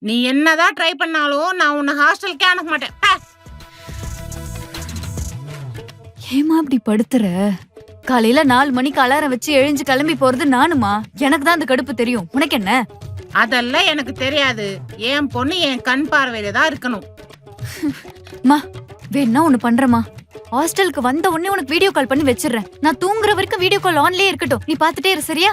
நீ என்னதான் ட்ரை பண்ணாலும் நான் உன்னை ஹாஸ்டலுக்கே அனுப்ப மாட்டேன். ஏமா இப்படி படுத்துற? காலையில 4 மணிக்கு அலாரம் வச்சு எழுஞ்சு கிளம்பி போறது நானுமா? எனக்கு தான் அந்த கடுப்பு தெரியும், உனக்கு என்ன? அதெல்லாம் எனக்கு தெரியாது. என் பொண்ணு என் கண் பார்வையில தான் இருக்கணும். மா வேணா ஒண்ணு பண்றமா, ஹாஸ்டலுக்கு வந்த உடனே உனக்கு வீடியோ கால் பண்ணி வச்சிடுறேன். நான் தூங்குற வரைக்கும் வீடியோ கால் ஆன்லயே இருக்கட்டும், நீ பாத்துட்டே இரு, சரியா?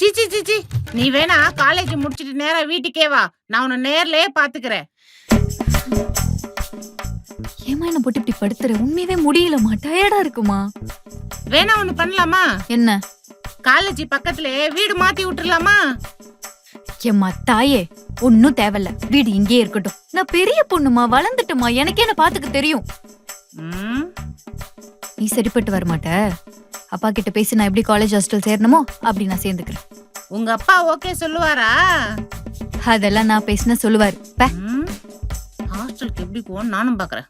சிச்சி சிச்சி, நீ வேணா காலேஜ் முடிச்சிட்டு நேரா வீட்டுக்கே வா, நான் உன்னை நேர்லயே பாத்துக்கிறேன். ஏமா என்ன போட்டு இப்படி படுத்துற? உண்மையவே முடியலமா, டயர்டா இருக்குமா? வேணா ஒண்ணு பண்ணலாமா? என்ன? காலேஜ் பக்கத்துலயே வீடு மாத்தி விட்டுறலாமா? ஏம்மா தாயே, ஒன்னும் தேவையில்ல, வீடு இங்கேயே இருக்கட்டும். நான் பெரிய பொண்ணுமா, வளர்ந்துட்டுமா, எனக்கே என்ன பாத்துக்க தெரியும். நீ சரிப்பட்டு வரமாட்ட. அப்பா கிட்ட பேசி நான் எப்படி காலேஜ் ஹாஸ்டல் சேரணுமோ அப்படி நான் சேர்ந்துக்கிறேன். உங்க அப்பா ஓகே சொல்லுவாரா? அதெல்லாம் நான் பேசின சொல்லுவாரு. ஹாஸ்டலுக்கு எப்படி போன்னு நானும் பாக்குறேன்.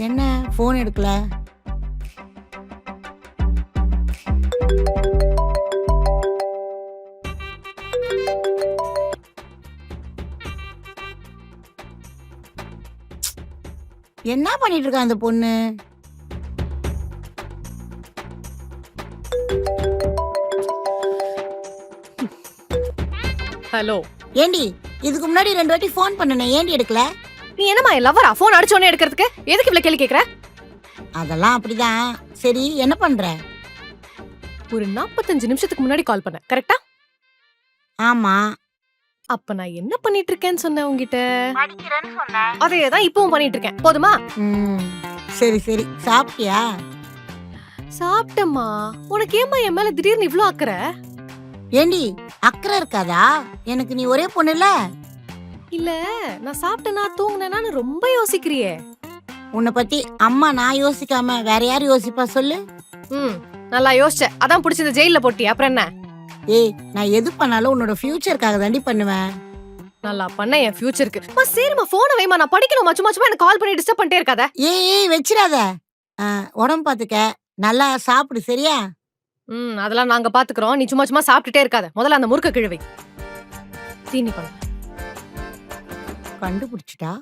என்ன போன் எடுக்கல? என்ன பண்ணிட்டு இருக்கா அந்த பொண்ணு? ஹலோ ஏண்டி, இதுக்கு முன்னாடி 2 வாட்டி போன் பண்ணனே, ஏண்டி எடுக்கல? நீ என்னமா என் லவ்வரா? போன் அடிச்ச உடனே எடுக்கிறதுக்கு எதுக்கு இவ்வளவு கேள்வி கேக்குற? அதெல்லாம் அப்படிதான். சரி, என்ன பண்ற? ஒரு 45 நிமிஷத்துக்கு முன்னாடி கால் பண்ண, கரெக்டா? ஆமா. அப்ப நான் என்ன பண்ணிட்டு இருக்கேன்னு சொன்னேன் உன்கிட்ட? படிக்கிறேன்னு சொன்னேன். அதேதான் இப்பவும் பண்ணிட்டு இருக்கேன். போதுமா? சரி சரி, சாப்பிட்டியா? சாப்பிட்டம்மா. உனக்கு ஏமா என் மேல திடீர்னு இவ்ளோ அக்கறை? ஏண்டி, அக்கறை இருக்காதா? எனக்கு நீ ஒரே பொண்ணு இல்ல? இல்ல, நான் சாப்பிட்டேனா தூங்குனேனான்னு ரொம்ப யோசிக்கிறியே. உன்னை பத்தி அம்மா நான் யோசிக்காம வேற யாரு யோசிப்பா சொல்லு? நல்லா யோசிச்ச, அதான் புடிச்சு இந்த ஜெயில போட்டி. அப்புறம் என்ன? ஏய், நான் எது பண்ணாலும் உன்னோட ஃபியூச்சருக்காக தாண்டி பண்ணுவேன். நல்லா பண்ண என் ஃபியூச்சருக்கு. சரிம்மா, போனை வைமா, நான் படிக்கணுமா? சும்மா சும்மா எனக்கு கால் பண்ணி டிஸ்டர்ப் பண்ணிட்டே இருக்காத. ஏய் வச்சிடாத. உடம்பு பாத்துக்க, நல்லா சாப்பிடு, சரியா? அதெல்லாம் நாங்க பாத்துக்கிறோம். நீ சும்மா சும்மா சாப்பிட்டுட்டே இருக்காத. முதல்ல அந்த முறுக்க கிழவை தீனி பண்ண. கண்டுபிடிச்சிட்டா?